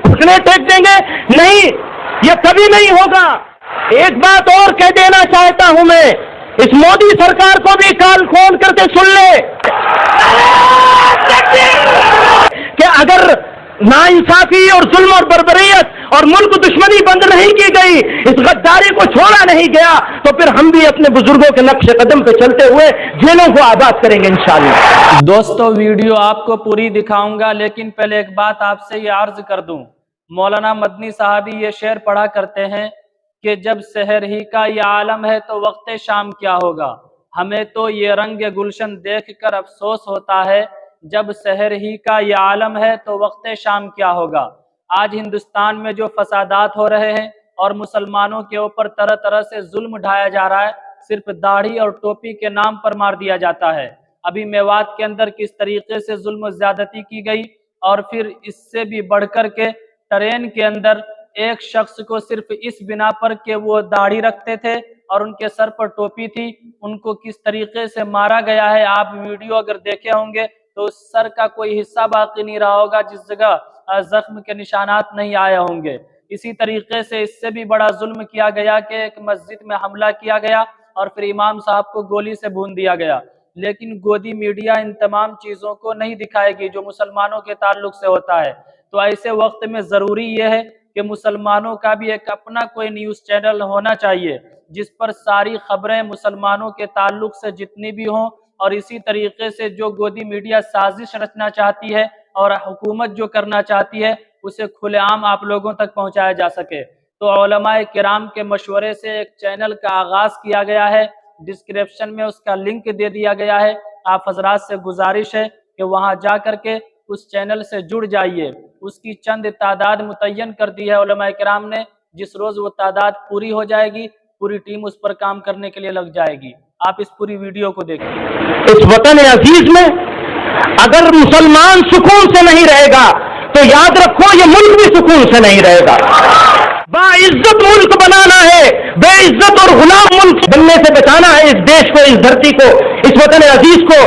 घुटने टेक देंगे? नहीं, ये कभी नहीं होगा। एक बात और कह देना चाहता हूं मैं, इस मोदी सरकार को भी कान खोल करके सुन ले कि अगर नाइंसाफी और जुल्म और बर्बरियत और मुल्क दुश्मनी बंद नहीं की गई, इस गद्दारी को छोड़ा नहीं गया, तो फिर हम भी अपने बुजुर्गों के नक्शे कदम पे चलते हुए जेलों को आबाद करेंगे इंशाअल्लाह। दोस्तों वीडियो आपको पूरी दिखाऊंगा, लेकिन पहले एक बात आपसे ये अर्ज कर दूं। मौलाना मदनी साहब ये शेर पढ़ा करते हैं कि जब सहर ही का ये आलम है तो वक्त शाम क्या होगा। हमें तो ये रंग गुलशन देख कर अफसोस होता है, जब सहर ही का ये आलम है तो वक्त शाम क्या होगा। आज हिंदुस्तान में जो फसादात हो रहे हैं और मुसलमानों के ऊपर तरह तरह से जुल्म ढाया जा रहा है, सिर्फ दाढ़ी और टोपी के नाम पर मार दिया जाता है। अभी मेवात के अंदर किस तरीके से जुल्म ज्यादती की गई, और फिर इससे भी बढ़कर के ट्रेन के अंदर एक शख्स को सिर्फ इस बिना पर कि वो दाढ़ी रखते थे और उनके सर पर टोपी थी, उनको किस तरीके से मारा गया है। आप वीडियो अगर देखे होंगे तो उस सर का कोई हिस्सा बाकी नहीं रहा होगा जिस जगह जख्म के निशानात नहीं आए होंगे। इसी तरीके से इससे भी बड़ा जुल्म किया गया कि एक मस्जिद में हमला किया गया और फिर इमाम साहब को गोली से भून दिया गया। लेकिन गोदी मीडिया इन तमाम चीज़ों को नहीं दिखाएगी जो मुसलमानों के ताल्लुक से होता है। तो ऐसे वक्त में ज़रूरी यह है कि मुसलमानों का भी एक अपना कोई न्यूज़ चैनल होना चाहिए जिस पर सारी खबरें मुसलमानों के ताल्लुक से जितनी भी हों, और इसी तरीके से जो गोदी मीडिया साजिश रचना चाहती है और हुकूमत जो करना चाहती है उसे खुलेआम आप लोगों तक पहुंचाया जा सके। तो उलमाए किराम के मशवरे से एक चैनल का आगाज़ किया गया है, डिस्क्रिप्शन में उसका लिंक दे दिया गया है। आप हजरात से गुजारिश है कि वहां जा करके उस चैनल से जुड़ जाइए। उसकी चंद तादाद मुतय्यन कर दी है उलमाए किराम ने, जिस रोज़ वो तादाद पूरी हो जाएगी पूरी टीम उस पर काम करने के लिए लग जाएगी। आप इस पूरी वीडियो को देखिए। इस वतन अजीज में अगर मुसलमान सुकून से नहीं रहेगा तो याद रखो ये मुल्क भी सुकून से नहीं रहेगा। बाइज्जत मुल्क बनाना है, बेइज्जत और गुलाम मुल्क बनने से बचाना है इस देश को, इस धरती को, इस वतन अजीज को,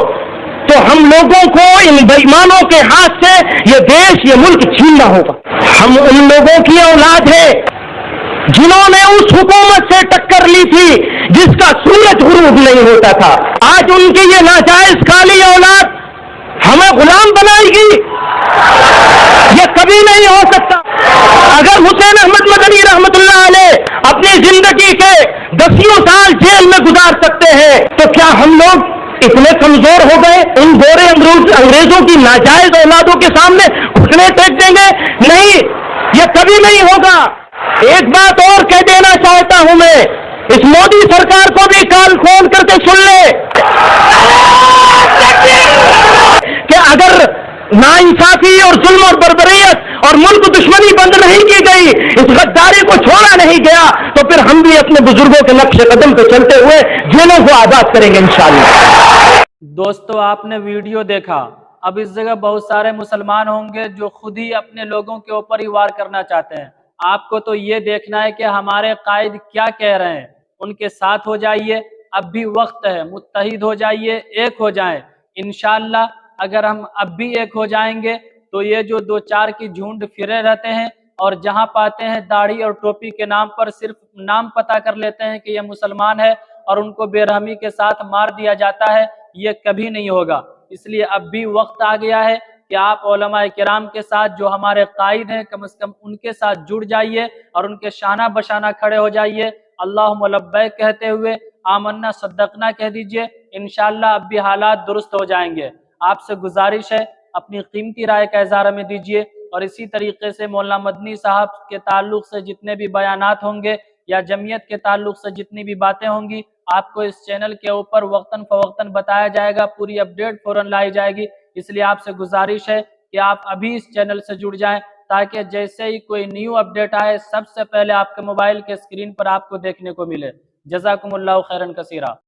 तो हम लोगों को इन बेईमानों के हाथ से ये देश ये मुल्क छीनना होगा। हम उन लोगों की औलाद है जिन्होंने उस हुकूमत से टक्कर ली थी जिसका सूरज गुरूब नहीं होता था। आज उनकी ये नाजायज काली औलाद हमें गुलाम बनाएगी, ये कभी नहीं हो सकता। अगर हुसैन अहमद मदनी रहमतुल्लाह अलैह अपनी जिंदगी के 10 साल जेल में गुजार सकते हैं, तो क्या हम लोग इतने कमजोर हो गए इन गोरे अंग्रेजों की नाजायज औलादों के सामने घुटने टेक देंगे? नहीं, ये कभी नहीं होगा। एक बात और कह देना चाहता हूं मैं, इस मोदी सरकार को भी कान खोल करके सुन ले कि अगर नाइंसाफी और जुल्म और बर्बरियत और मुल्क दुश्मनी बंद नहीं की गई, इस गद्दारी को छोड़ा नहीं गया, तो फिर हम भी अपने बुजुर्गों के नक्शे कदम पे चलते हुए जेलों को आबाद करेंगे इंशाअल्लाह। दोस्तों आपने वीडियो देखा। अब इस जगह बहुत सारे मुसलमान होंगे जो खुद ही अपने लोगों के ऊपर ही वार करना चाहते हैं। आपको तो ये देखना है कि हमारे कायद क्या कह रहे हैं, उनके साथ हो जाइए, अब भी वक्त है, मुत्तहिद हो जाइए, एक हो जाएं। इंशाअल्लाह अगर हम अब भी एक हो जाएंगे तो ये जो 2-4 की झुंड फिरे रहते हैं और जहां पाते हैं दाढ़ी और टोपी के नाम पर सिर्फ नाम पता कर लेते हैं कि ये मुसलमान है और उनको बेरहमी के साथ मार दिया जाता है, ये कभी नहीं होगा। इसलिए अब भी वक्त आ गया है कि आप उलमाए किराम के साथ जो हमारे कायद हैं कम से कम उनके साथ जुड़ जाइए और उनके शाना बशाना खड़े हो जाइए। अल्लाहुम्मा लब्बैक कहते हुए आमन्ना सद्दकना कह दीजिए। इंशाअल्लाह अब भी हालात दुरुस्त हो जाएंगे। आपसे गुजारिश है अपनी कीमती राय का इज़हार हमें दीजिए, और इसी तरीके से मौलाना मदनी साहब के ताल्लुक से जितने भी बयानात होंगे या जमीयत के ताल्लुक से जितनी भी बातें होंगी आपको इस चैनल के ऊपर वक्तन फवक्तन बताया जाएगा, पूरी अपडेट फौरन लाई जाएगी। इसलिए आपसे गुजारिश है कि आप अभी इस चैनल से जुड़ जाएं ताकि जैसे ही कोई न्यू अपडेट आए सबसे पहले आपके मोबाइल के स्क्रीन पर आपको देखने को मिले। जज़ाकुमुल्लाहु खैरन कसीरा।